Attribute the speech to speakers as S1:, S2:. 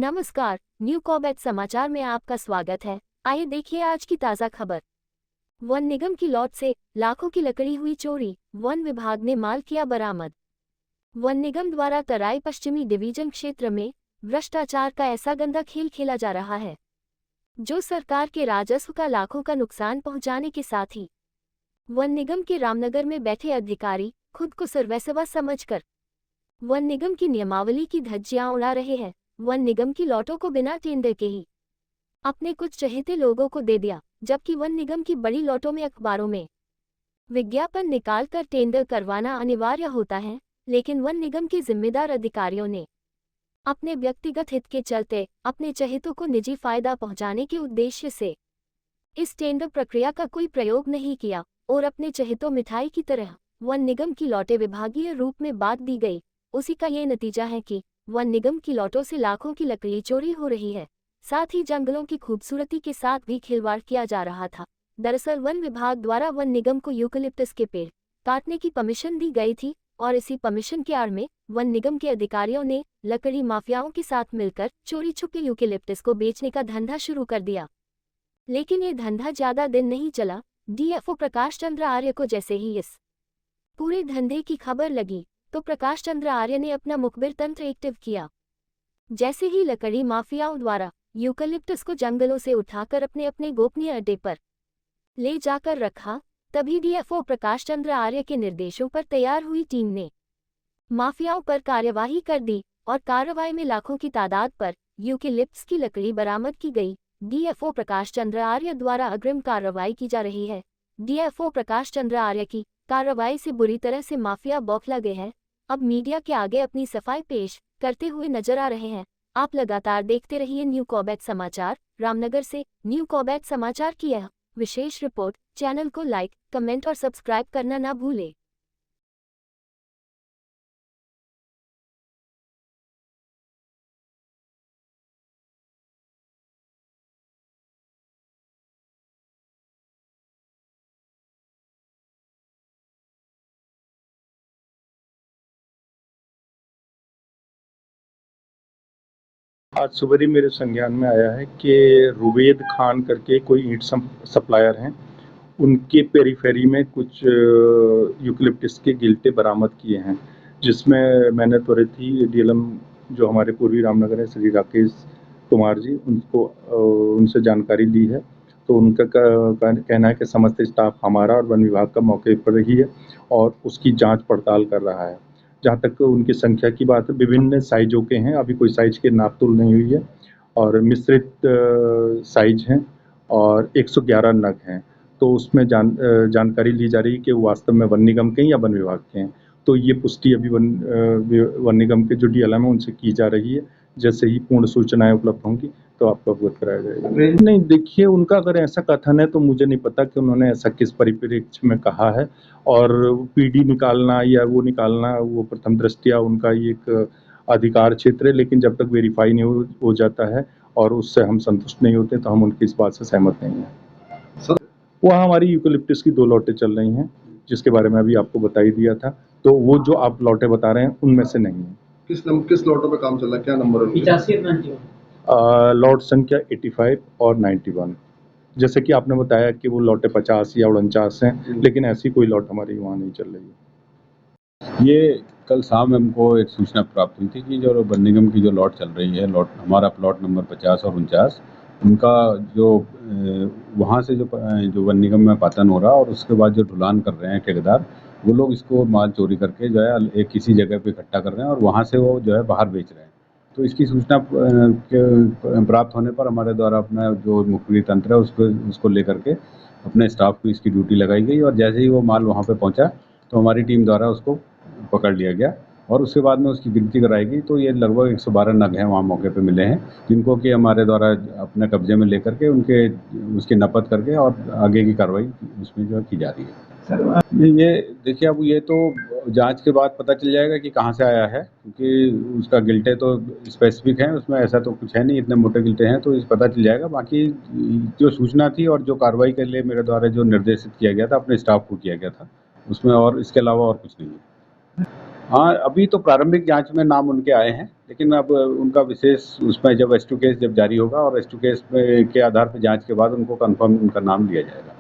S1: नमस्कार, न्यू कॉबैट समाचार में आपका स्वागत है। आइए देखिए आज की ताज़ा खबर। वन निगम की लॉट से लाखों की लकड़ी हुई चोरी, वन विभाग ने माल किया बरामद। वन निगम द्वारा तराई पश्चिमी डिवीजन क्षेत्र में भ्रष्टाचार का ऐसा गंदा खेल खेला जा रहा है जो सरकार के राजस्व का लाखों का नुकसान पहुंचाने के साथ ही वन निगम के रामनगर में बैठे अधिकारी खुद को सर्वस्व समझकर वन निगम की नियमावली की धज्जियां उड़ा रहे हैं। वन निगम की लॉटों को बिना टेंडर के ही अपने कुछ चहेते लोगों को दे दिया, जबकि वन निगम की बड़ी लॉटों में अखबारों में विज्ञापन निकालकर टेंडर करवाना अनिवार्य होता है। लेकिन वन निगम के जिम्मेदार अधिकारियों ने अपने व्यक्तिगत हित के चलते अपने चहेतों को निजी फायदा पहुंचाने के उद्देश्य से इस टेंडर प्रक्रिया का कोई प्रयोग नहीं किया और अपने चहेतों मिठाई की तरह वन निगम की लॉटें विभागीय रूप में बांट दी गई। उसी का ये नतीजा है कि वन निगम की लॉटों से लाखों की लकड़ी चोरी हो रही है, साथ ही जंगलों की खूबसूरती के साथ भी खिलवाड़ किया जा रहा था। दरअसल वन विभाग द्वारा वन निगम को यूकलिप्टस के पेड़ काटने की परमिशन दी गई थी और इसी परमिशन के आड़ में वन निगम के अधिकारियों ने लकड़ी माफियाओं के साथ मिलकर चोरी छुपे यूकलिप्टस को बेचने का धंधा शुरू कर दिया। लेकिन ये धंधा ज्यादा दिन नहीं चला। डीएफओ प्रकाश चंद्र आर्य को जैसे ही इस पूरे धंधे की खबर लगी तो प्रकाश चंद्र आर्य ने अपना मुखबिर तंत्र एक्टिव किया। जैसे ही लकड़ी माफियाओं द्वारा यूकलिप्टस को जंगलों से उठाकर अपने अपने गोपनीय अड्डे पर ले जाकर रखा, तभी डीएफओ प्रकाश चंद्र आर्य के निर्देशों पर तैयार हुई टीम ने माफियाओं पर कार्यवाही कर दी और कार्रवाई में लाखों की तादाद पर यूकलिप्टस की लकड़ी बरामद की गई। डीएफओ प्रकाश चंद्र आर्य द्वारा अग्रिम कार्रवाई की जा रही है। डीएफओ प्रकाश चंद्र आर्य की कार्रवाई से बुरी तरह से माफिया बौखला गए हैं। अब मीडिया के आगे अपनी सफाई पेश करते हुए नजर आ रहे हैं। आप लगातार देखते रहिए न्यू कॉबैट समाचार। रामनगर से न्यू कॉबैट समाचार की यह विशेष रिपोर्ट। चैनल को लाइक, कमेंट और सब्सक्राइब करना ना भूलें।
S2: आज सुबह मेरे संज्ञान में आया है कि रुबेद खान करके कोई ईंट सप्लायर हैं, उनके पेरीफेरी में कुछ यूकलिप्टस के गिल्टे बरामद किए हैं, जिसमें मैंने त्वरित ही डीएलएम जो हमारे पूर्वी रामनगर है श्री राकेश कुमार जी, उनसे जानकारी ली है। तो उनका कहना है कि समस्त स्टाफ हमारा और वन विभाग का मौके पर ही है और उसकी जांच पड़ताल कर रहा है। जहाँ तक उनकी संख्या की बात है, विभिन्न साइजों के हैं, अभी कोई साइज के नाप तुल नहीं हुई है और मिश्रित साइज हैं और 111 नग हैं। तो उसमें जानकारी ली जा रही है कि वो वास्तव में वन निगम के हैं या वन विभाग के हैं। तो ये पुष्टि अभी वन निगम के जो डीएलएम है उनसे की जा रही है। जैसे ही पूर्ण सूचनाएं उपलब्ध होंगी तो आपको अवगत कराया जाएगा। नहीं, देखिए, उनका अगर ऐसा कथन है तो मुझे नहीं पता कि उन्होंने ऐसा किस परिप्रेक्ष्य में कहा है। और पीडी निकालना या वो निकालना, वो प्रथम दृष्टया उनका एक अधिकार क्षेत्र है, लेकिन जब तक वेरीफाई नहीं हो जाता है और उससे हम संतुष्ट नहीं होते तो हम उनकी इस बात से सहमत नहीं हैं। वहाँ हमारी यूकलिप्टस की 2 लॉटें चल रही हैं, जिसके बारे में अभी आपको बता ही दिया था। तो वो जो आप लॉटें बता रहे हैं उनमें से नहीं है।
S3: किस लॉटों पे काम चल रहा है, क्या नंबर है? 85 और 91।
S2: लॉट संख्या 85 और 91। जैसे कि आपने बताया कि वो लॉटें 50 या 49 हैं, लेकिन ऐसी कोई लॉट हमारी वहाँ नहीं चल रही है।
S4: ये कल शाम हमको एक सूचना प्राप्त हुई थी कि जो वन निगम की जो लॉट चल रही है, हमारा प्लॉट नंबर 50 और 49, उनका जो वहाँ से जो वन निगम में पातन हो रहा और उसके बाद जो ढुलान कर रहे हैं ठेकेदार, वो लोग इसको माल चोरी करके जो है एक किसी जगह पे इकट्ठा कर रहे हैं और वहाँ से वो जो है बाहर बेच रहे हैं। तो इसकी सूचना प्राप्त होने पर हमारे द्वारा अपना जो मुखबिरी तंत्र है उसको लेकर के अपने स्टाफ को इसकी ड्यूटी लगाई गई और जैसे ही वो माल वहाँ पे पहुँचा तो हमारी टीम द्वारा उसको पकड़ लिया गया और उसके बाद में उसकी गिनती कराई गई। तो ये लगभग 112 नग हैं वहाँ मौके पे मिले हैं, जिनको कि हमारे द्वारा अपने कब्जे में लेकर के उसकी नपत करके और आगे की कार्रवाई उसमें जो है की जा रही है। ये देखिए, अब ये तो जांच के बाद पता चल जाएगा कि कहाँ से आया है, क्योंकि उसका गिल्टे तो स्पेसिफिक है, उसमें ऐसा तो कुछ है नहीं, इतने मोटे गिल्टे हैं, तो इस पता चल जाएगा। बाकी जो सूचना थी और जो कार्रवाई के लिए मेरे द्वारा जो निर्देशित किया गया था अपने स्टाफ को किया गया था, उसमें और इसके अलावा और कुछ नहीं है। हाँ, अभी तो प्रारंभिक जांच में नाम उनके आए हैं, लेकिन अब उनका विशेष उसमें जब S2 केस जब जारी होगा और S2 केस के आधार पर जांच के बाद उनको कंफर्म उनका नाम लिया जाएगा।